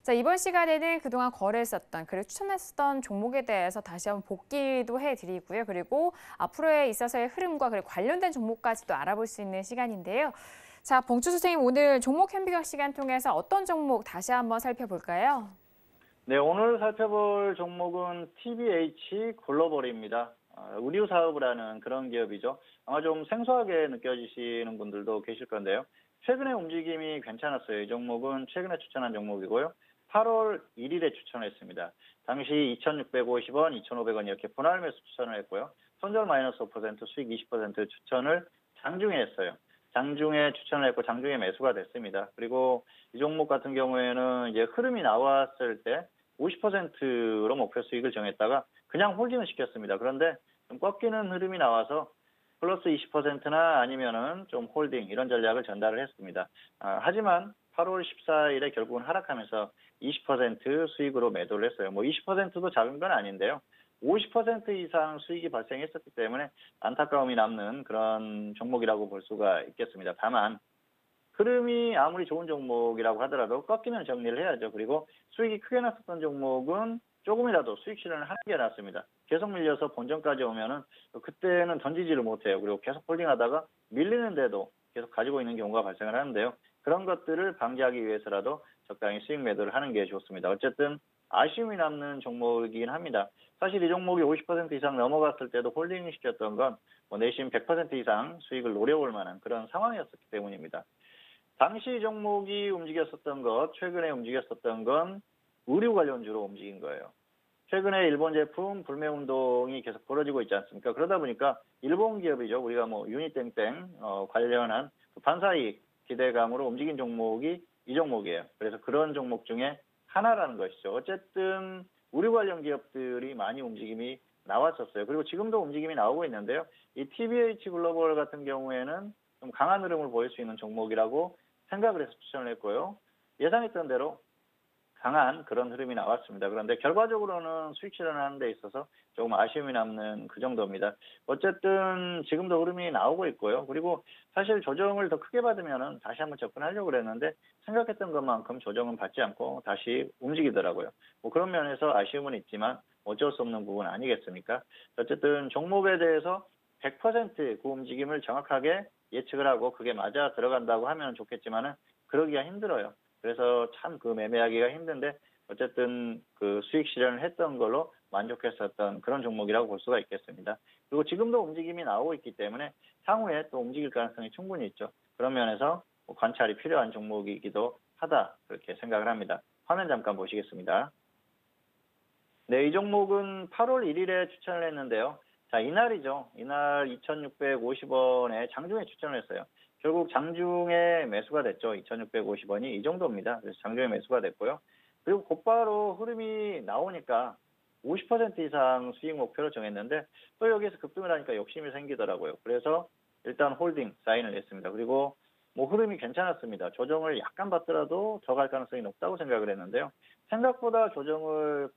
자, 이번 시간에는 그동안 거래했었던 그리고 추천했었던 종목에 대해서 다시 한번 복기도 해드리고요. 그리고 앞으로에 있어서의 흐름과 그리고 관련된 종목까지도 알아볼 수 있는 시간인데요. 자, 봉주 선생님 오늘 종목 현비각 시간 통해서 어떤 종목 다시 한번 살펴볼까요? 네, 오늘 살펴볼 종목은 TBH 글로벌입니다. 의류 사업을 하는 그런 기업이죠. 아마 좀 생소하게 느껴지시는 분들도 계실 건데요. 최근에 움직임이 괜찮았어요. 이 종목은 최근에 추천한 종목이고요. 8월 1일에 추천했습니다. 당시 2,650원, 2,500원 이렇게 분할 매수 추천을 했고요. 손절 마이너스 5%, 수익 20% 추천을 장중에 했어요. 장중에 추천을 했고 장중에 매수가 됐습니다. 그리고 이 종목 같은 경우에는 이제 흐름이 나왔을 때 50%로 목표 수익을 정했다가 그냥 홀딩을 시켰습니다. 그런데 좀 꺾이는 흐름이 나와서 플러스 20%나 아니면은 좀 홀딩 이런 전략을 전달을 했습니다. 하지만 8월 14일에 결국은 하락하면서 20% 수익으로 매도를 했어요. 뭐 20%도 작은 건 아닌데요. 50% 이상 수익이 발생했었기 때문에 안타까움이 남는 그런 종목이라고 볼 수가 있겠습니다. 다만 흐름이 아무리 좋은 종목이라고 하더라도 꺾이면 정리를 해야죠. 그리고 수익이 크게 났었던 종목은 조금이라도 수익 실현을 하는 게 낫습니다. 계속 밀려서 본전까지 오면은 그때는 던지지를 못해요. 그리고 계속 홀딩하다가 밀리는데도 계속 가지고 있는 경우가 발생을 하는데요. 그런 것들을 방지하기 위해서라도 적당히 수익 매도를 하는 게 좋습니다. 어쨌든 아쉬움이 남는 종목이긴 합니다. 사실 이 종목이 50% 이상 넘어갔을 때도 홀딩 시켰던 건 내심 100% 이상 수익을 노려볼 만한 그런 상황이었기 때문입니다. 당시 종목이 움직였었던 것, 최근에 움직였었던 건 의류 관련주로 움직인 거예요. 최근에 일본 제품 불매 운동이 계속 벌어지고 있지 않습니까? 그러다 보니까 일본 기업이죠. 우리가 유니땡땡 관련한 반사이익 기대감으로 움직인 종목이 이 종목이에요. 그래서 그런 종목 중에 하나라는 것이죠. 어쨌든 의류 관련 기업들이 많이 움직임이 나왔었어요. 그리고 지금도 움직임이 나오고 있는데요. 이 TBH 글로벌 같은 경우에는 좀 강한 흐름을 보일 수 있는 종목이라고 생각을 해서 추천을 했고요. 예상했던 대로 강한 그런 흐름이 나왔습니다. 그런데 결과적으로는 수익 실현하는 데 있어서 조금 아쉬움이 남는 그 정도입니다. 어쨌든 지금도 흐름이 나오고 있고요. 그리고 사실 조정을 더 크게 받으면 다시 한번 접근하려고 그랬는데 생각했던 것만큼 조정은 받지 않고 다시 움직이더라고요. 그런 면에서 아쉬움은 있지만 어쩔 수 없는 부분 아니겠습니까? 어쨌든 종목에 대해서 100%그 움직임을 정확하게 예측을 하고 그게 맞아 들어간다고 하면 좋겠지만은 그러기가 힘들어요. 그래서 참 그 매매하기가 힘든데 어쨌든 그 수익 실현을 했던 걸로 만족했었던 그런 종목이라고 볼 수가 있겠습니다. 그리고 지금도 움직임이 나오고 있기 때문에 향후에 또 움직일 가능성이 충분히 있죠. 그런 면에서 관찰이 필요한 종목이기도 하다 그렇게 생각을 합니다. 화면 잠깐 보시겠습니다. 네, 이 종목은 8월 1일에 추천을 했는데요. 자, 이날이죠. 이날 2,650원에 장중에 추천을 했어요. 결국 장중에 매수가 됐죠. 2,650원이 이 정도입니다. 그래서 장중에 매수가 됐고요. 그리고 곧바로 흐름이 나오니까 50% 이상 수익 목표를 정했는데 또 여기에서 급등을 하니까 욕심이 생기더라고요. 그래서 일단 홀딩 사인을 했습니다. 그리고 흐름이 괜찮았습니다. 조정을 약간 받더라도 더 갈 가능성이 높다고 생각을 했는데요. 생각보다 조정을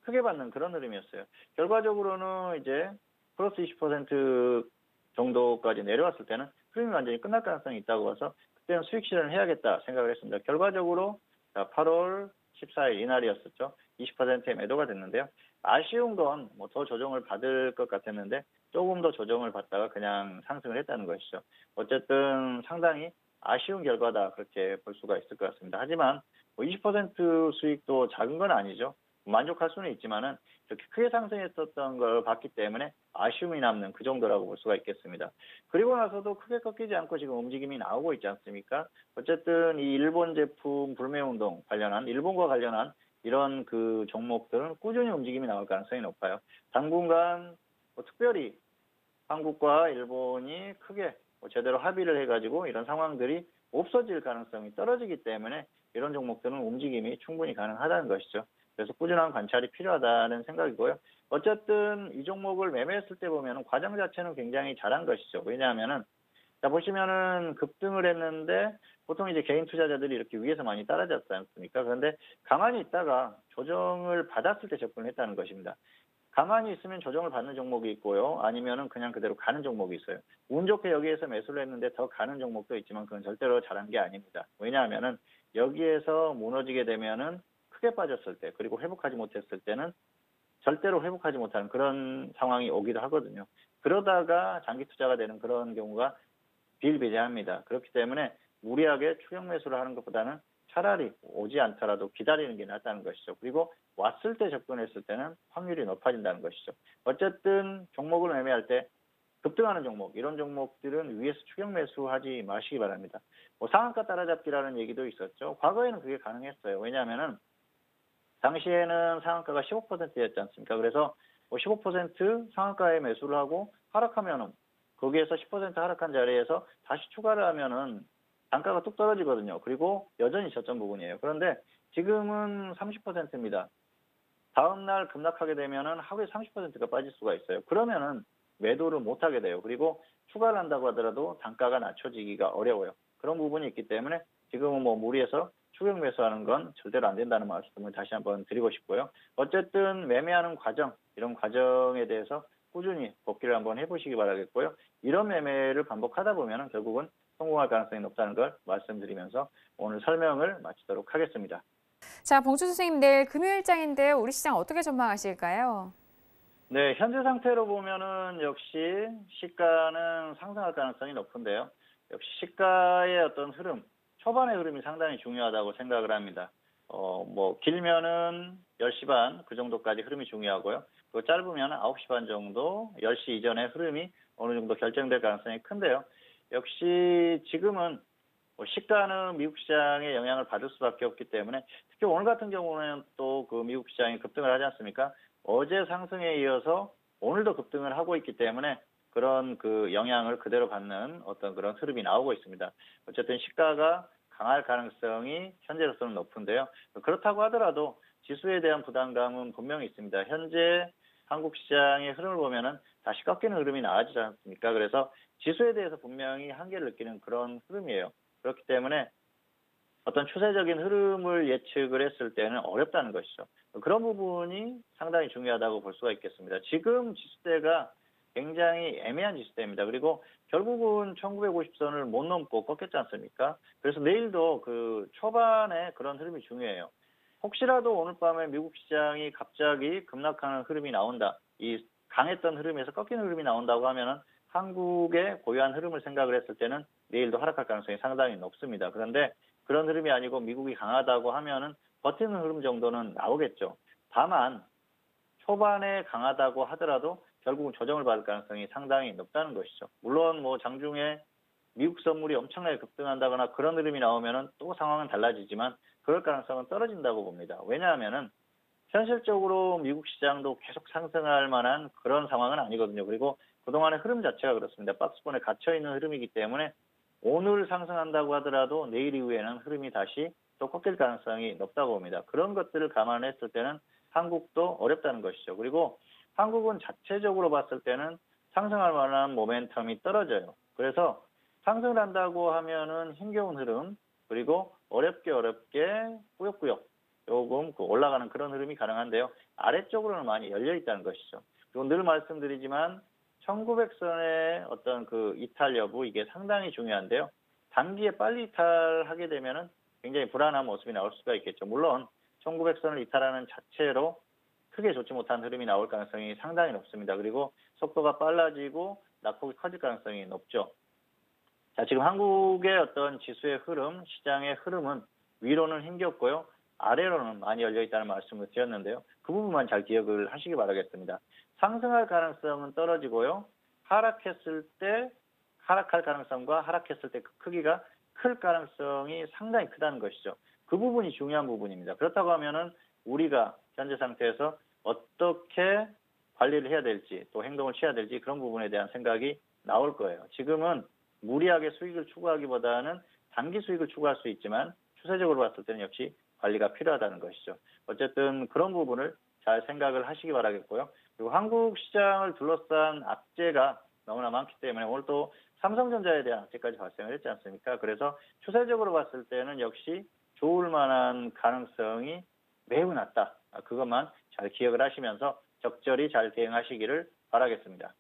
크게 받는 그런 흐름이었어요. 결과적으로는 이제 플러스 20% 정도까지 내려왔을 때는 흐름이 완전히 끝날 가능성이 있다고 봐서 그때는 수익 실현을 해야겠다 생각을 했습니다. 결과적으로 8월 14일 이날이었었죠. 20%의 매도가 됐는데요. 아쉬운 건 더 조정을 받을 것 같았는데 조금 더 조정을 받다가 그냥 상승을 했다는 것이죠. 어쨌든 상당히 아쉬운 결과다 그렇게 볼 수가 있을 것 같습니다. 하지만 20% 수익도 작은 건 아니죠. 만족할 수는 있지만은 이렇게 크게 상승했었던 걸 봤기 때문에 아쉬움이 남는 그 정도라고 볼 수가 있겠습니다. 그리고 나서도 크게 꺾이지 않고 지금 움직임이 나오고 있지 않습니까? 어쨌든 이 일본 제품 불매운동 관련한, 일본과 관련한 이런 그 종목들은 꾸준히 움직임이 나올 가능성이 높아요. 당분간 특별히 한국과 일본이 크게 제대로 합의를 해가지고 이런 상황들이 없어질 가능성이 떨어지기 때문에 이런 종목들은 움직임이 충분히 가능하다는 것이죠. 그래서 꾸준한 관찰이 필요하다는 생각이고요. 어쨌든 이 종목을 매매했을 때 보면 과정 자체는 굉장히 잘한 것이죠. 왜냐하면은 자 보시면은 급등을 했는데 보통 이제 개인 투자자들이 이렇게 위에서 많이 따라잡지 않습니까? 그런데 가만히 있다가 조정을 받았을 때 접근을 했다는 것입니다. 가만히 있으면 조정을 받는 종목이 있고요. 아니면은 그냥 그대로 가는 종목이 있어요. 운 좋게 여기에서 매수를 했는데 더 가는 종목도 있지만 그건 절대로 잘한 게 아닙니다. 왜냐하면은 여기에서 무너지게 되면은 크게 빠졌을 때 그리고 회복하지 못했을 때는 절대로 회복하지 못하는 그런 상황이 오기도 하거든요. 그러다가 장기 투자가 되는 그런 경우가 비일비재합니다. 그렇기 때문에 무리하게 추격 매수를 하는 것보다는 차라리 오지 않더라도 기다리는 게 낫다는 것이죠. 그리고 왔을 때 접근했을 때는 확률이 높아진다는 것이죠. 어쨌든 종목을 매매할 때 급등하는 종목, 이런 종목들은 위에서 추격 매수하지 마시기 바랍니다. 뭐 상한가 따라잡기라는 얘기도 있었죠. 과거에는 그게 가능했어요. 왜냐하면은 당시에는 상한가가 15%였지 않습니까? 그래서 뭐 15% 상한가에 매수를 하고 하락하면은 거기에서 10% 하락한 자리에서 다시 추가를 하면은 단가가 뚝 떨어지거든요. 그리고 여전히 저점 부분이에요. 그런데 지금은 30%입니다. 다음 날 급락하게 되면은 하루에 30%가 빠질 수가 있어요. 그러면은 매도를 못 하게 돼요. 그리고 추가를 한다고 하더라도 단가가 낮춰지기가 어려워요. 그런 부분이 있기 때문에 지금은 뭐 무리해서 추격 매수하는 건 절대로 안 된다는 말씀을 다시 한번 드리고 싶고요. 어쨌든 매매하는 과정, 이런 과정에 대해서 꾸준히 복기를 한번 해보시기 바라겠고요. 이런 매매를 반복하다 보면 결국은 성공할 가능성이 높다는 걸 말씀드리면서 오늘 설명을 마치도록 하겠습니다. 자, 봉주 선생님, 내일 금요일장인데요. 우리 시장 어떻게 전망하실까요? 네, 현재 상태로 보면은 역시 시가는 상승할 가능성이 높은데요. 역시 시가의 어떤 흐름, 초반의 흐름이 상당히 중요하다고 생각을 합니다. 뭐 길면은 10시 반 그 정도까지 흐름이 중요하고요. 그 짧으면 9시 반 정도, 10시 이전의 흐름이 어느 정도 결정될 가능성이 큰데요. 역시 지금은 뭐 시가는 미국 시장의 영향을 받을 수밖에 없기 때문에 특히 오늘 같은 경우는 또 그 미국 시장이 급등을 하지 않습니까? 어제 상승에 이어서 오늘도 급등을 하고 있기 때문에 그런 그 영향을 그대로 받는 어떤 그런 흐름이 나오고 있습니다. 어쨌든 시가가 강할 가능성이 현재로서는 높은데요. 그렇다고 하더라도 지수에 대한 부담감은 분명히 있습니다. 현재 한국 시장의 흐름을 보면은 다시 꺾이는 흐름이 나아지지 않습니까? 그래서 지수에 대해서 분명히 한계를 느끼는 그런 흐름이에요. 그렇기 때문에 어떤 추세적인 흐름을 예측을 했을 때는 어렵다는 것이죠. 그런 부분이 상당히 중요하다고 볼 수가 있겠습니다. 지금 지수대가 굉장히 애매한 지수대입니다. 그리고 결국은 1950선을 못 넘고 꺾였지 않습니까? 그래서 내일도 그 초반에 그런 흐름이 중요해요. 혹시라도 오늘 밤에 미국 시장이 갑자기 급락하는 흐름이 나온다. 이 강했던 흐름에서 꺾이는 흐름이 나온다고 하면은 한국의 고유한 흐름을 생각을 했을 때는 내일도 하락할 가능성이 상당히 높습니다. 그런데 그런 흐름이 아니고 미국이 강하다고 하면은 버티는 흐름 정도는 나오겠죠. 다만 초반에 강하다고 하더라도 결국은 조정을 받을 가능성이 상당히 높다는 것이죠. 물론 뭐 장중에 미국 선물이 엄청나게 급등한다거나 그런 흐름이 나오면은 또 상황은 달라지지만 그럴 가능성은 떨어진다고 봅니다. 왜냐하면은 현실적으로 미국 시장도 계속 상승할 만한 그런 상황은 아니거든요. 그리고 그동안의 흐름 자체가 그렇습니다. 박스권에 갇혀있는 흐름이기 때문에 오늘 상승한다고 하더라도 내일 이후에는 흐름이 다시 또 꺾일 가능성이 높다고 봅니다. 그런 것들을 감안했을 때는 한국도 어렵다는 것이죠. 그리고 한국은 자체적으로 봤을 때는 상승할 만한 모멘텀이 떨어져요. 그래서 상승을 한다고 하면은 힘겨운 흐름, 그리고 어렵게 꾸역꾸역 조금 올라가는 그런 흐름이 가능한데요. 아래쪽으로는 많이 열려 있다는 것이죠. 그리고 늘 말씀드리지만 1900선의 어떤 그 이탈 여부, 이게 상당히 중요한데요. 단기에 빨리 이탈하게 되면은 굉장히 불안한 모습이 나올 수가 있겠죠. 물론 1900선을 이탈하는 자체로 크게 좋지 못한 흐름이 나올 가능성이 상당히 높습니다. 그리고 속도가 빨라지고 낙폭이 커질 가능성이 높죠. 자, 지금 한국의 어떤 지수의 흐름, 시장의 흐름은 위로는 힘겹고요. 아래로는 많이 열려 있다는 말씀을 드렸는데요. 그 부분만 잘 기억을 하시기 바라겠습니다. 상승할 가능성은 떨어지고요. 하락했을 때 하락할 가능성과 하락했을 때 그 크기가 클 가능성이 상당히 크다는 것이죠. 그 부분이 중요한 부분입니다. 그렇다고 하면은 우리가 현재 상태에서 어떻게 관리를 해야 될지 또 행동을 취해야 될지 그런 부분에 대한 생각이 나올 거예요. 지금은 무리하게 수익을 추구하기보다는 단기 수익을 추구할 수 있지만 추세적으로 봤을 때는 역시 관리가 필요하다는 것이죠. 어쨌든 그런 부분을 잘 생각을 하시기 바라겠고요. 그리고 한국 시장을 둘러싼 악재가 너무나 많기 때문에 오늘 또 삼성전자에 대한 악재까지 발생을 했지 않습니까? 그래서 추세적으로 봤을 때는 역시 좋을 만한 가능성이 매우 낮다. 그것만 잘 기억을 하시면서 적절히 잘 대응하시기를 바라겠습니다.